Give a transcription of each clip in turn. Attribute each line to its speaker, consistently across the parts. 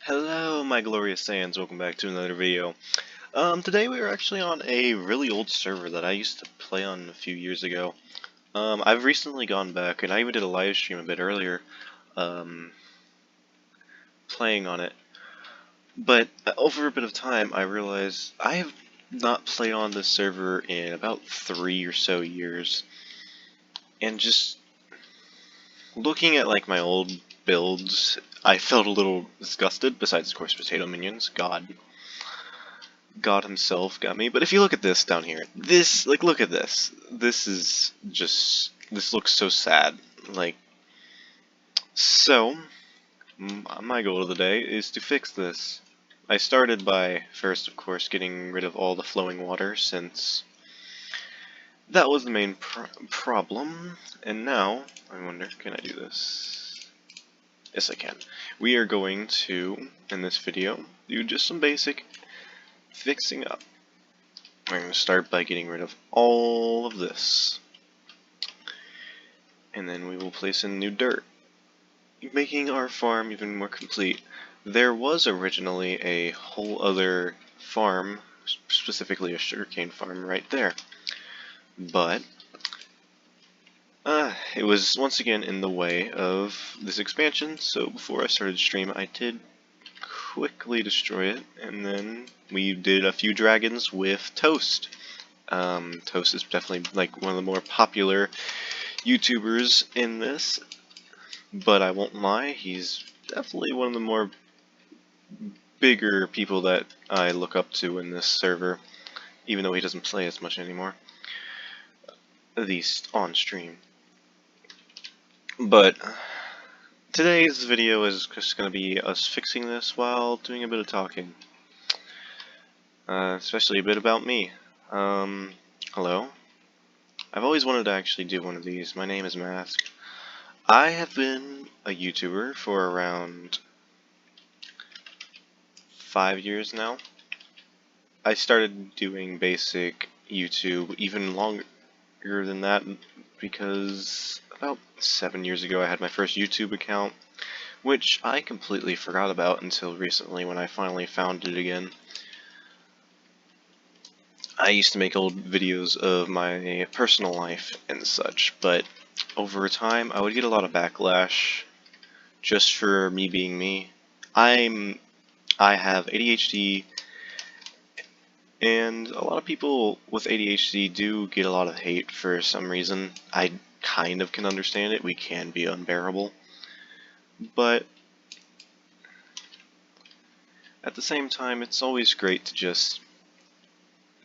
Speaker 1: Hello, my glorious Saiyans. Welcome back to another video. Today we are actually on a really old server that I used to play on a few years ago. I've recently gone back, and I even did a live stream a bit earlier, um, playing on it. But over a bit of time, I realized I have not played on this server in about 3 or so years. And just looking at like my old builds, I felt a little disgusted, besides of course potato minions. God himself got me. But if you look at this down here, this, like, look at this. This is just, this looks so sad. Like, so, my goal of the day is to fix this. I started by, first, of course, getting rid of all the flowing water, since that was the main problem. And now, I wonder, can I do this? Yes, I can. We are going to, in this video, do just some basic fixing up. We're going to start by getting rid of all of this. And then we will place in new dirt, making our farm even more complete. There was originally a whole other farm, specifically a sugarcane farm right there. But it was once again in the way of this expansion, so before I started stream I did quickly destroy it, and then we did a few dragons with Toast. Toast is definitely like one of the more popular YouTubers in this, but I won't lie, he's definitely one of the more bigger people that I look up to in this server, even though he doesn't play as much anymore, at least on stream. But today's video is just going to be us fixing this while doing a bit of talking, especially a bit about me. Hello? I've always wanted to actually do one of these. My name is Mask. I have been a YouTuber for around 5 years now. I started doing basic YouTube even longer than that, because about 7 years ago I had my first YouTube account, which I completely forgot about until recently when I finally found it again. I used to make old videos of my personal life and such, but over time I would get a lot of backlash just for me being me. I have ADHD, and a lot of people with ADHD do get a lot of hate for some reason. I kind of can understand it. We can be unbearable. But at the same time, it's always great to just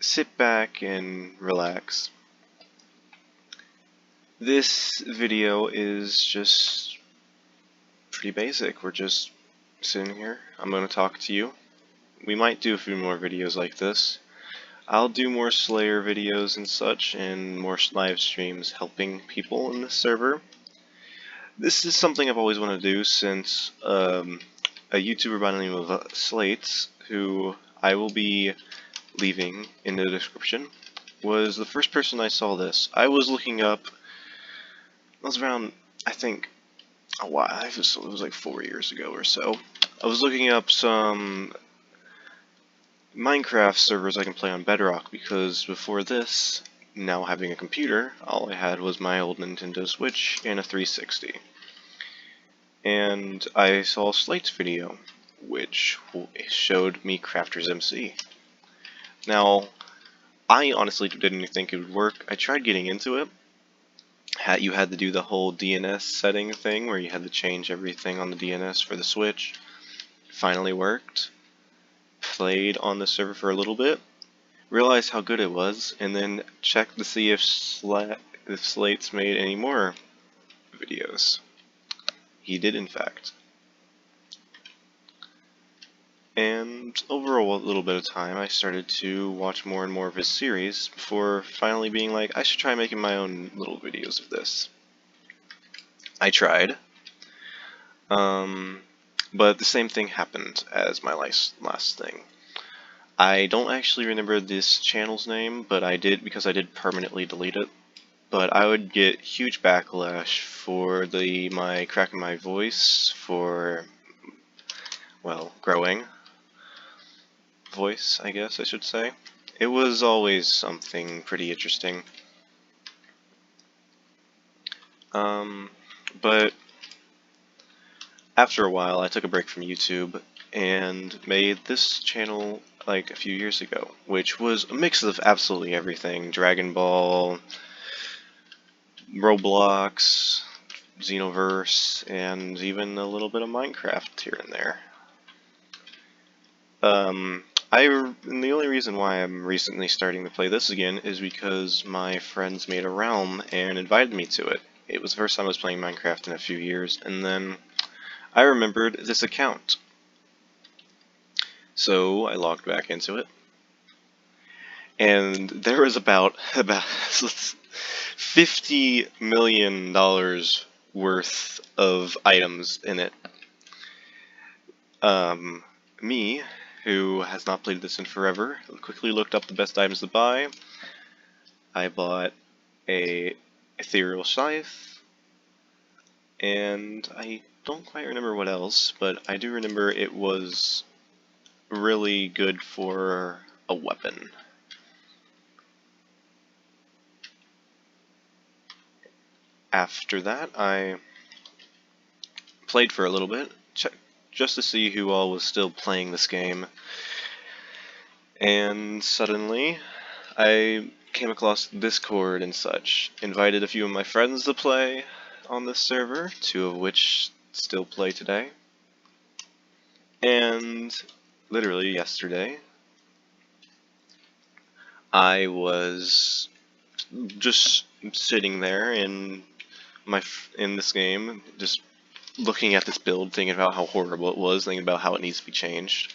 Speaker 1: sit back and relax. This video is just pretty basic. We're just sitting here. I'm going to talk to you. We might do a few more videos like this. I'll do more Slayer videos and such, and more live streams helping people in this server. This is something I've always wanted to do since a YouTuber by the name of Slates, who I will be leaving in the description, was the first person I saw this. I was looking up, it was around, I think, a while, it was like 4 years ago or so. I was looking up some Minecraft servers I can play on Bedrock, because before this, now having a computer, all I had was my old Nintendo Switch and a 360. And I saw Slate's video, which showed me Crafter's MC. Now, I honestly didn't think it would work. I tried getting into it. You had to do the whole DNS setting thing, where you had to change everything on the DNS for the Switch. Finally worked. Played on the server for a little bit, realized how good it was, and then checked to see if Slate's made any more videos. He did, in fact. And over a little bit of time, I started to watch more and more of his series, before finally being like, I should try making my own little videos of this. I tried, but the same thing happened as my last thing. I don't actually remember this channel's name, but I did, because I did permanently delete it. But I would get huge backlash for my cracking my voice, for well, growing voice, I guess I should say. It was always something pretty interesting. But after a while, I took a break from YouTube and made this channel like a few years ago, which was a mix of absolutely everything: Dragon Ball, Roblox, Xenoverse, and even a little bit of Minecraft here and there. And the only reason why I'm recently starting to play this again is because my friends made a realm and invited me to it. It was the first time I was playing Minecraft in a few years, and then I remembered this account. So I logged back into it, and there was about $50 million worth of items in it. Me, who has not played this in forever, quickly looked up the best items to buy. I bought a ethereal scythe, and I don't quite remember what else, but I do remember it was really good for a weapon. After that, I played for a little bit, just to see who all was still playing this game, and suddenly I came across Discord and such, invited a few of my friends to play on this server, 2 of which still play today, and literally yesterday I was just sitting there in this game, just looking at this build, thinking about how horrible it was, thinking about how it needs to be changed.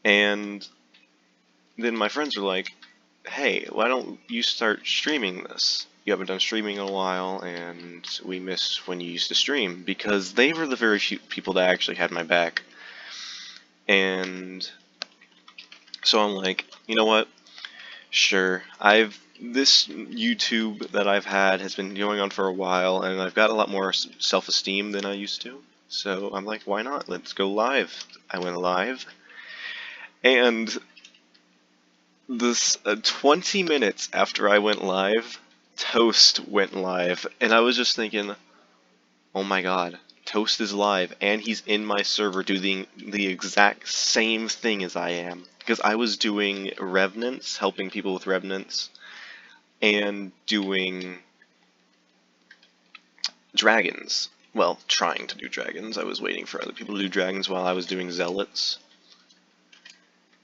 Speaker 1: And then my friends were like, hey, why don't you start streaming this? You haven't done streaming in a while, and we miss when you used to stream, because they were the very few people that actually had my back. And so I'm like, you know what? Sure, this YouTube that I've had has been going on for a while, and I've got a lot more self-esteem than I used to. So I'm like, why not? Let's go live. I went live, and this 20 minutes after I went live, Toast went live, and I was just thinking, oh my god, Toast is live, and he's in my server doing the exact same thing as I am. Because I was doing Revenants, helping people with Revenants, and doing Dragons. Well, trying to do Dragons. I was waiting for other people to do Dragons while I was doing Zealots.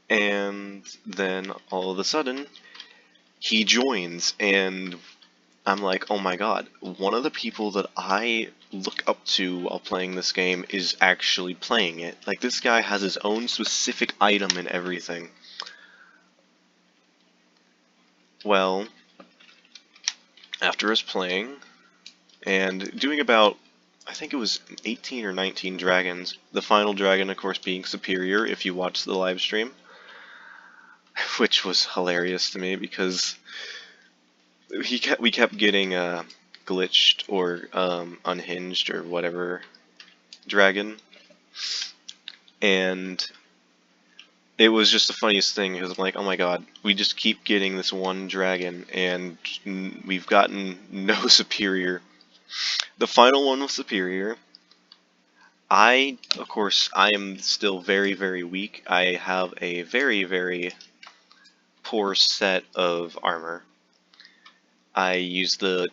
Speaker 1: And then, all of a sudden, he joins, and I'm like, oh my god, one of the people that I look up to while playing this game is actually playing it. Like, this guy has his own specific item and everything. Well, after us playing, and doing about, I think it was 18 or 19 dragons, the final dragon, of course, being superior if you watch the live stream, which was hilarious to me because we kept getting glitched or unhinged or whatever dragon, and it was just the funniest thing because I'm like, oh my god, we just keep getting this one dragon and we've gotten no superior. The final one was superior. Of course, I am still very, very weak. I have a very, very poor set of armor. I use I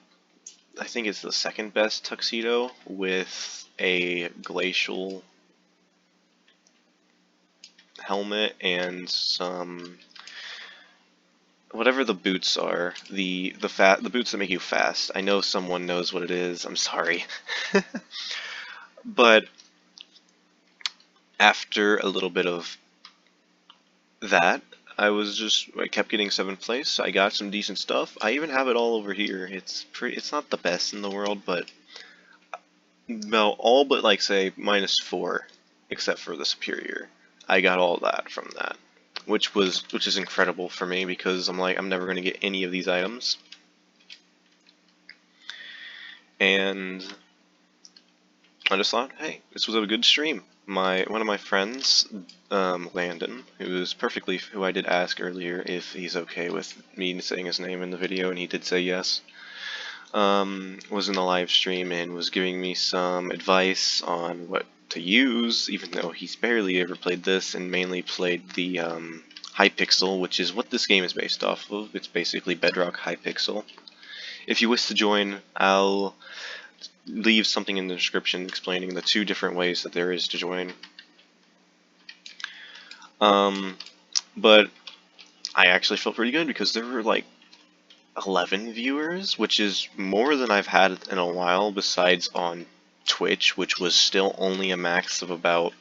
Speaker 1: think it's the second best tuxedo with a glacial helmet and some, whatever the boots are, the boots that make you fast. I know someone knows what it is. I'm sorry. But after a little bit of that, I kept getting 7th place. I got some decent stuff. I even have it all over here. It's not the best in the world, but all but like say -4, except for the superior. I got all that from that, which is incredible for me because I'm like, I'm never going to get any of these items. And I just thought, hey, this was a good stream. One of my friends, Landon, who I did ask earlier if he's okay with me saying his name in the video, and he did say yes, was in the live stream and was giving me some advice on what to use, even though he's barely ever played this and mainly played the Hypixel, which is what this game is based off of. It's basically Bedrock Hypixel. If you wish to join, I'll leave something in the description explaining the 2 different ways that there is to join. But I actually felt pretty good because there were like 11 viewers, which is more than I've had in a while besides on Twitch, which was still only a max of about,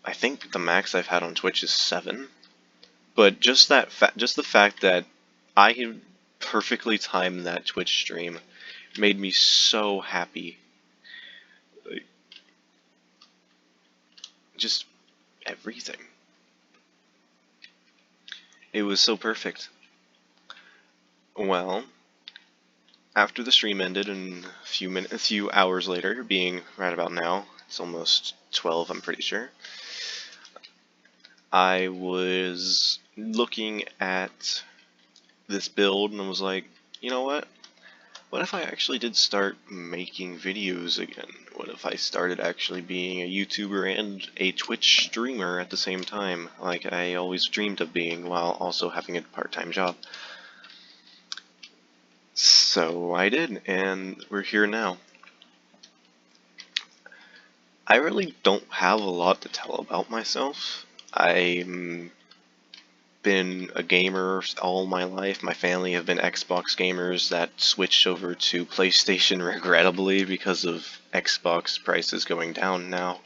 Speaker 1: I think the max I've had on Twitch is 7. But just the fact that I had perfectly timed that Twitch stream made me so happy. Like, just everything. It was so perfect. Well, after the stream ended and a few hours later, being right about now, it's almost 12, I'm pretty sure, I was looking at this build and I was like, you know what? What if I actually did start making videos again? What if I started actually being a YouTuber and a Twitch streamer at the same time, like I always dreamed of being while also having a part-time job? So I did, and we're here now. I really don't have a lot to tell about myself. I've been a gamer all my life. My family have been Xbox gamers that switched over to PlayStation regrettably because of Xbox prices going down now,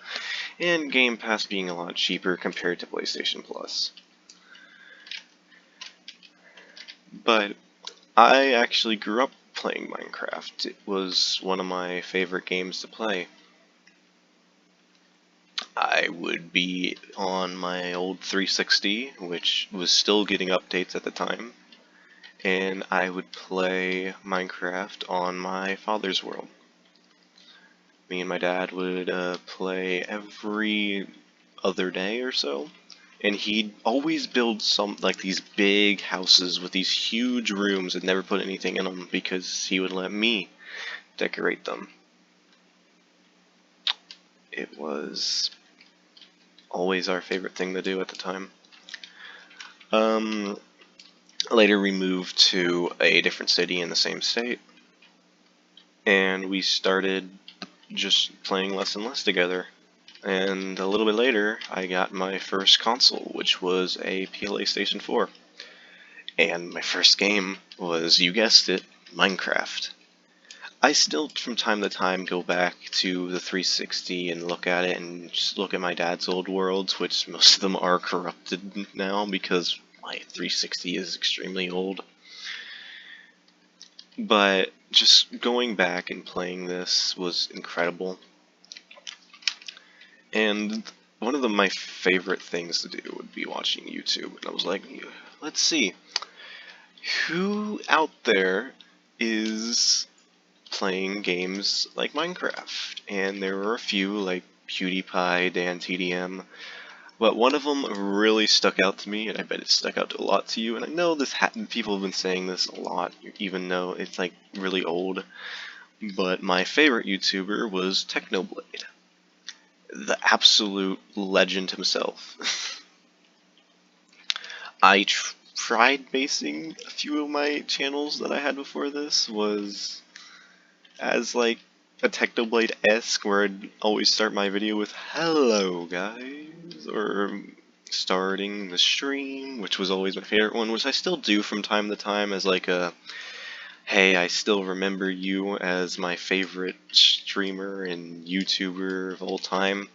Speaker 1: and Game Pass being a lot cheaper compared to PlayStation Plus. But I actually grew up playing Minecraft. It was one of my favorite games to play. I would be on my old 360, which was still getting updates at the time, and I would play Minecraft on my father's world. Me and my dad would play every other day or so, and he'd always build these big houses with these huge rooms and never put anything in them because he would let me decorate them. It was always our favorite thing to do at the time. Later we moved to a different city in the same state, and we started just playing less and less together. And a little bit later, I got my first console, which was a PlayStation 4. And my first game was, you guessed it, Minecraft. I still, from time to time, go back to the 360 and look at it and just look at my dad's old worlds, which most of them are corrupted now because my 360 is extremely old. But just going back and playing this was incredible. And one of my favorite things to do would be watching YouTube. And I was like, let's see, who out there is playing games like Minecraft? And there were a few, like PewDiePie, DanTDM, but one of them really stuck out to me, and I bet it stuck out to a lot to you. And I know people have been saying this a lot, even though it's like really old. But my favorite YouTuber was Technoblade, the absolute legend himself. I tried basing a few of my channels that I had before this was as like a Technoblade-esque, where I'd always start my video with "Hello guys," or starting the stream, which was always my favorite one, which I still do from time to time as like a "Hey, I still remember you as my favorite streamer and YouTuber of all time."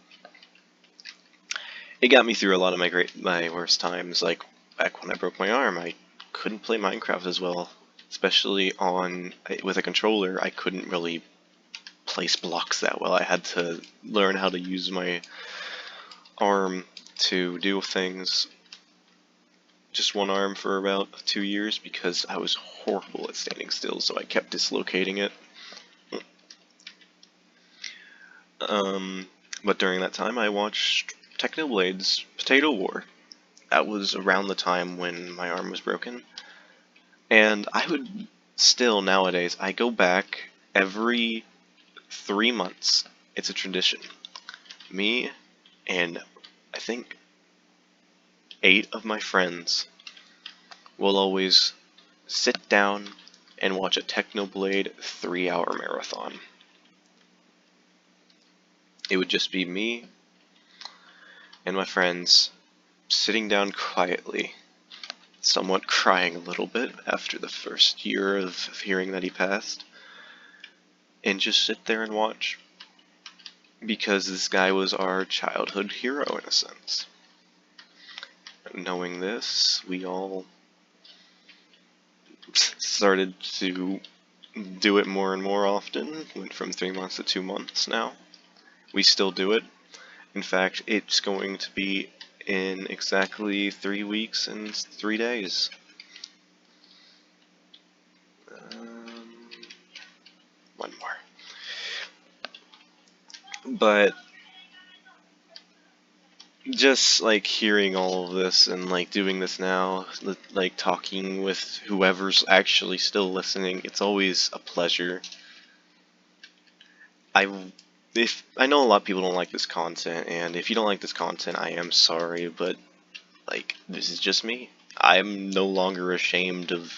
Speaker 1: It got me through a lot of my worst times, like back when I broke my arm. I couldn't play Minecraft as well, especially with a controller. I couldn't really place blocks that well. I had to learn how to use my arm to do things. Just one arm for about 2 years because I was horrible at standing still, so I kept dislocating it. But during that time, I watched Technoblade's Potato War. That was around the time when my arm was broken. And I would still, nowadays, I go back every 3 months. It's a tradition. Me and I think 8 of my friends will always sit down and watch a Technoblade 3-hour marathon. It would just be me and my friends sitting down quietly, somewhat crying a little bit after the first year of hearing that he passed, and just sit there and watch. Because this guy was our childhood hero in a sense. Knowing this, we all started to do it more and more often. Went from 3 months to 2 months now. We still do it. In fact, it's going to be in exactly 3 weeks and 3 days. One more. But just like hearing all of this and like doing this now, like talking with whoever's actually still listening, it's always a pleasure. I know a lot of people don't like this content, and if you don't like this content, I am sorry, but like this is just me. I'm no longer ashamed of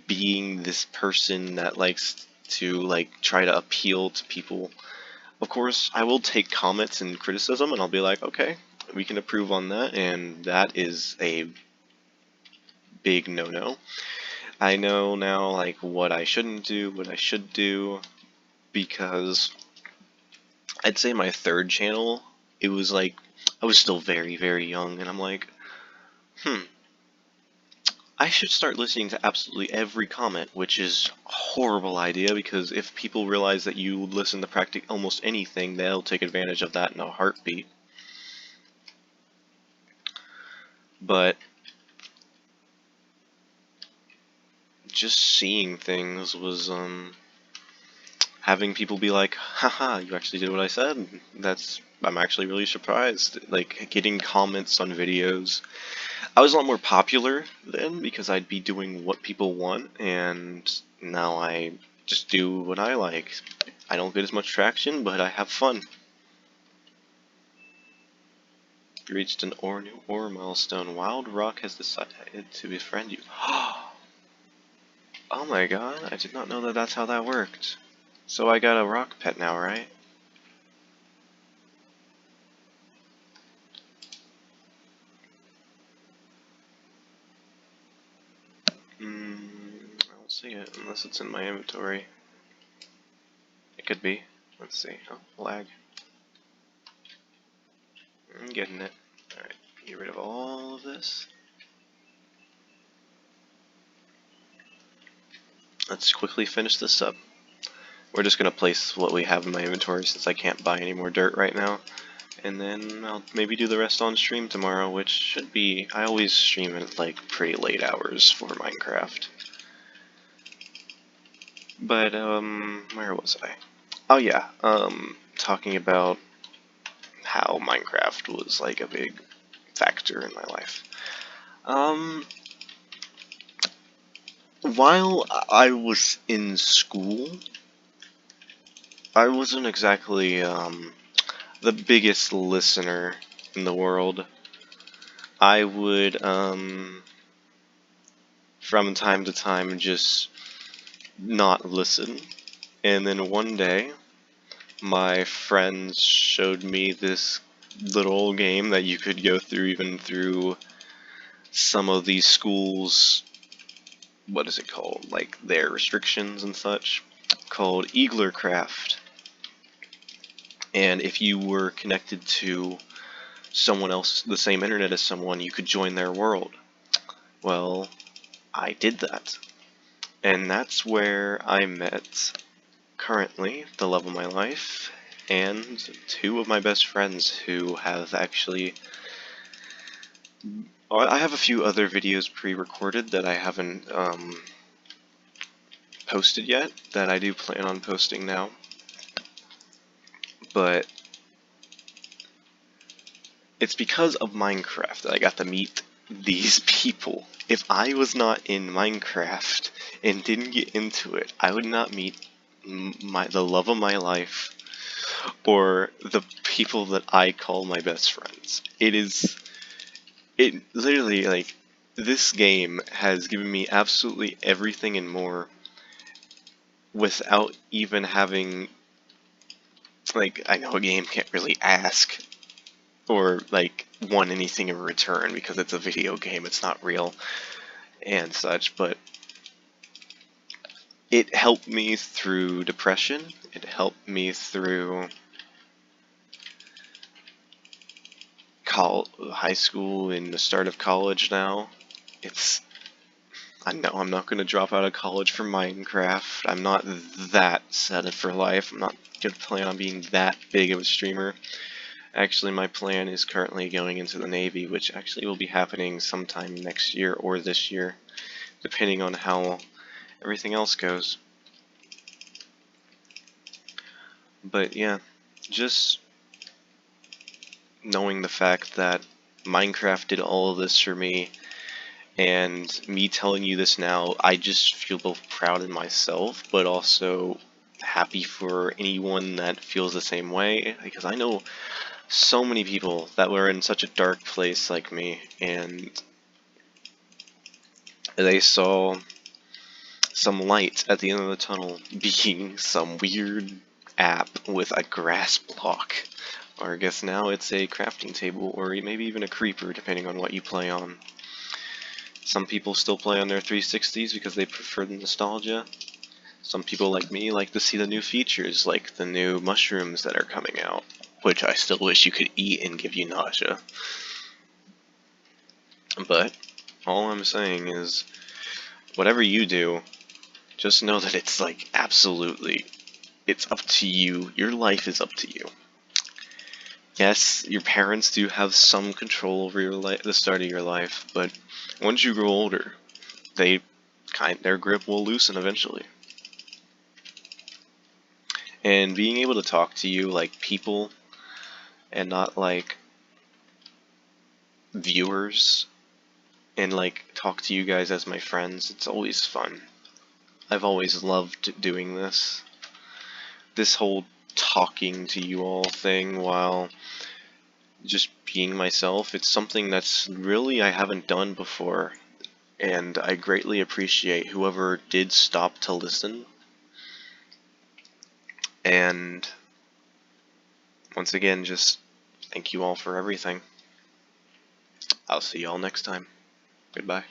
Speaker 1: being this person that likes to like try to appeal to people. Of course, I will take comments and criticism, and I'll be like, okay, we can improve on that, and that is a big no-no. I know now like what I shouldn't do, what I should do, because I'd say my third channel, it was like, I was still very, very young, and I'm like, I should start listening to absolutely every comment, which is a horrible idea, because if people realize that you listen to practically almost anything, they'll take advantage of that in a heartbeat. But just seeing things was, having people be like, haha, you actually did what I said. I'm actually really surprised. Like, getting comments on videos. I was a lot more popular then because I'd be doing what people want, and now I just do what I like. I don't get as much traction, but I have fun. You reached an ore milestone. Wild Rock has decided to befriend you. Oh my god, I did not know that that's how that worked. So I got a rock pet now, right? I don't see it unless it's in my inventory. It could be. Let's see. Oh, lag. I'm getting it. Alright, get rid of all of this. Let's quickly finish this up. We're just gonna place what we have in my inventory since I can't buy any more dirt right now. And then I'll maybe do the rest on stream tomorrow, which should be... I always stream at like pretty late hours for Minecraft. But, where was I? Oh yeah, talking about how Minecraft was like a big factor in my life. While I was in school, I wasn't exactly, the biggest listener in the world. I would, from time to time, just not listen. And then one day, my friends showed me this little game that you could go through even through some of these schools, what is it called, like their restrictions and such, called Eaglercraft. And if you were connected to someone else, the same internet as someone, you could join their world. Well, I did that. And that's where I met, currently, the love of my life, and 2 of my best friends who have actually... I have a few other videos pre-recorded that I haven't posted yet, that I do plan on posting now. but it's because of Minecraft that I got to meet these people. If I was not in Minecraft and didn't get into it, I would not meet the love of my life or the people that I call my best friends. It literally, like, this game has given me absolutely everything and more without even having, like, I know a game can't really ask or, like, want anything in return because it's a video game, it's not real and such, but it helped me through depression, it helped me through high school and the start of college now. I know I'm not going to drop out of college for Minecraft. I'm not that set for life. I'm not going to plan on being that big of a streamer. Actually, my plan is currently going into the Navy, which actually will be happening sometime next year or this year, depending on how everything else goes. But yeah, just knowing the fact that Minecraft did all of this for me, and me telling you this now, I just feel both proud in myself, but also happy for anyone that feels the same way, because I know so many people that were in such a dark place like me, and they saw some light at the end of the tunnel being some weird app with a grass block. Or I guess now it's a crafting table, or maybe even a creeper, depending on what you play on. Some people still play on their 360s because they prefer the nostalgia. Some people like me like to see the new features, like the new mushrooms that are coming out, which I still wish you could eat and give you nausea. But all I'm saying is, whatever you do, just know that it's like absolutely, it's up to you. Your life is up to you. Yes, your parents do have some control over your the start of your life, but once you grow older, their grip will loosen eventually. And being able to talk to you like people and not like viewers, and like talk to you guys as my friends, it's always fun. I've always loved doing this. This whole talking to you all thing while just being myself, it's something that's really I haven't done before, and I greatly appreciate whoever did stop to listen. And once again, just thank you all for everything. I'll see y'all next time. Goodbye.